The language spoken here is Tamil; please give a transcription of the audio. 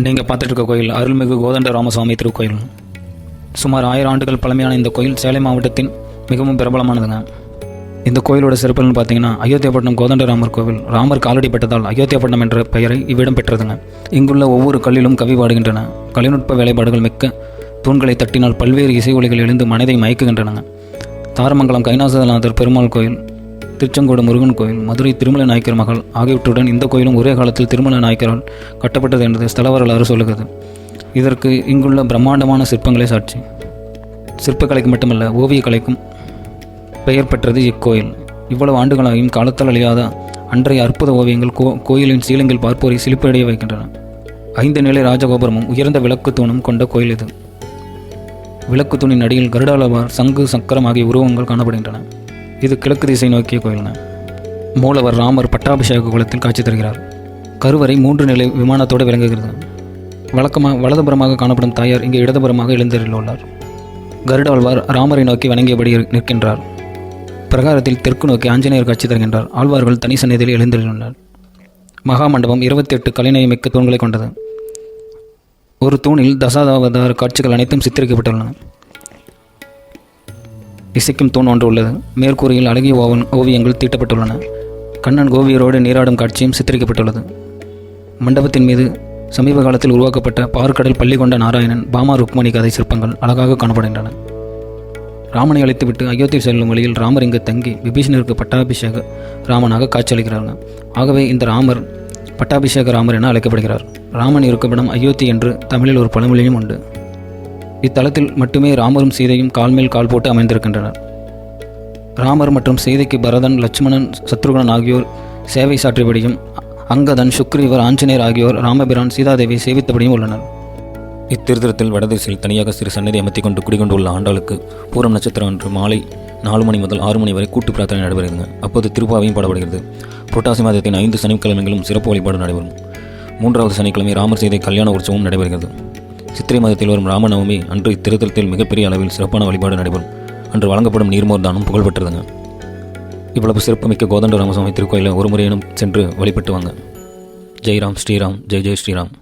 நீங்கள் பார்த்துட்டு இருக்க கோயில் அருள்மிகு கோதண்ட ராமசுவாமி திருக்கோயில். சுமார் 1000 ஆண்டுகள் பழமையான இந்த கோயில் சேலம் மாவட்டத்தின் மிகவும் பிரபலமானதுங்க. இந்த கோயிலோட சிறப்புன்னு பார்த்தீங்கன்னா, அயோத்தியாப்பட்டினம் கோதண்ட ராமர் கோவில் ராமர் காலடிப்பட்டதால் அயோத்தியாப்பட்டினம் என்ற பெயரை இவ்விடம் பெற்றதுங்க. இங்குள்ள ஒவ்வொரு கல்லிலும் கவி பாடுகின்றன. கலைநுட்ப வேலைப்பாடுகள் மிக்க தூண்களை தட்டினால் பல்வேறு இசை ஒலிகள் எழுந்து மனதை மயக்குகின்றன. தாரமங்கலம் கைலாசநாதர் பெருமாள் கோயில், திருச்செங்கோடு முருகன் கோயில், மதுரை திருமலை நாயக்கர் மகள் ஆகியவற்றுடன் இந்த கோயிலும் ஒரே காலத்தில் திருமலை நாயக்கரால் கட்டப்பட்டது என்பது ஸ்தல வரலாறு சொல்லுகிறது. இதற்கு இங்குள்ள பிரம்மாண்டமான சிற்பங்களே சாட்சி. சிற்பக்கலைக்கு மட்டுமல்ல, ஓவியக்கலைக்கும் பெயர் பெற்றது இக்கோயில். இவ்வளவு ஆண்டுகளாகியும் காலத்தால் அழியாத அன்றைய அற்புத ஓவியங்கள் கோயிலின் சீலங்கில் பார்ப்போரை சிலிப்படைய வைக்கின்றன. 5 நிலை ராஜகோபுரமும் உயர்ந்த விளக்கு தூணும் கொண்ட கோயில் இது. விளக்கு தூணின் அடியில் கருடாளவார், சங்கு, சக்கரம் ஆகிய உருவங்கள் காணப்படுகின்றன. இது கிழக்கு திசை நோக்கிய கோயில்ன. மூலவர் ராமர் பட்டாபிஷேக குலத்தில் காட்சி தருகிறார். கருவறை 3 நிலை விமானத்தோடு விளங்குகிறது. வலதுபுறமாக காணப்படும் தாயார் இங்கே இடதுபுறமாக எழுந்தருளுள்ளார். கருடாழ்வார் ராமரை நோக்கி வணங்கியபடி நிற்கின்றார். பிரகாரத்தில் தெற்கு நோக்கி ஆஞ்சநேயர் காட்சி தருகின்றார். ஆழ்வார்கள் தனி சந்நிதியில் எழுந்தருளுள்ளார். மகாமண்டபம் 28 கலைநயமிக்க தூண்களை கொண்டது. ஒரு தூணில் தசாவதார காட்சிகள் அனைத்தும் சித்தரிக்கப்பட்டுள்ளன. இசைக்கும் தூண் ஒன்று உள்ளது. மேற்கூரையில் அழகிய ஓவியங்கள் தீட்டப்பட்டுள்ளன. கண்ணன் கோவியரோடு நீராடும் காட்சியும் சித்தரிக்கப்பட்டுள்ளது. மண்டபத்தின் மீது சமீப காலத்தில் உருவாக்கப்பட்ட பார்க்கடல் பள்ளி கொண்ட நாராயணன், பாமா ருக்மணி கதை சிற்பங்கள் அழகாக காணப்படுகின்றன. ராமனை அழைத்துவிட்டு அயோத்தி செல்லும் வழியில் ராமர் இங்கு தங்கி விபீஷணருக்கு பட்டாபிஷேக ராமனாக காட்சியளிக்கிறார்கள். ஆகவே இந்த ராமர் பட்டாபிஷேக ராமர் என அழைக்கப்படுகிறார். ராமன் இருக்கப்படும் அயோத்தி என்று தமிழில் ஒரு பழமொழியும் உண்டு. இத்தலத்தில் மட்டுமே ராமரும் சீதையும் கால் மேல் கால் போட்டு அமைந்திருக்கின்றனர். ராமர் மற்றும் சீதைக்கு பரதன், லட்சுமணன், சத்ருகன் ஆகியோர் சேவை சாற்றியபடியும், அங்கதன், சுக்ரீவர், ஆஞ்சநேயர் ஆகியோர் ராமபிரான், சீதாதேவி சேவித்தபடியும் உள்ளனர். இத்திருத்தலத்தில் வடதிசையில் தனியாக சிறு சன்னதி அமைத்து கொண்டு குடிகொண்டுள்ள ஆண்டாளுக்கு பூரம் நட்சத்திரம் அன்று மாலை 4 மணி முதல் 6 மணி வரை கூட்டு பிரார்த்தனை நடைபெறுகிறது. அப்போது திருப்பாவையும் பாடப்படுகிறது. புரட்டாசி மாதத்தின் 5 சனிக்கிழமைகளும் சிறப்பு வழிபாடு நடைபெறும். 3வது சனிக்கிழமை ராமர் சீதை கல்யாண உற்சவம் நடைபெறுகிறது. சித்திரை மாதத்தில் வரும் ராமநவமி அன்று இத்திருத்தலத்தில் மிகப்பெரிய அளவில் சிறப்பான வழிபாடு நடைபெறும். அன்று வழங்கப்படும் நீர்மோர் தானம் புகழ்பெற்றதுங்க. இவ்வளவு சிறப்புமிக்க கோதண்ட ராமசுவாமி திருக்கோயிலை ஒரு முறையினும் சென்று வழிபட்டு வாங்க. ஜெய் ராம், ஸ்ரீராம், ஜெய் ஜெய் ஸ்ரீராம்.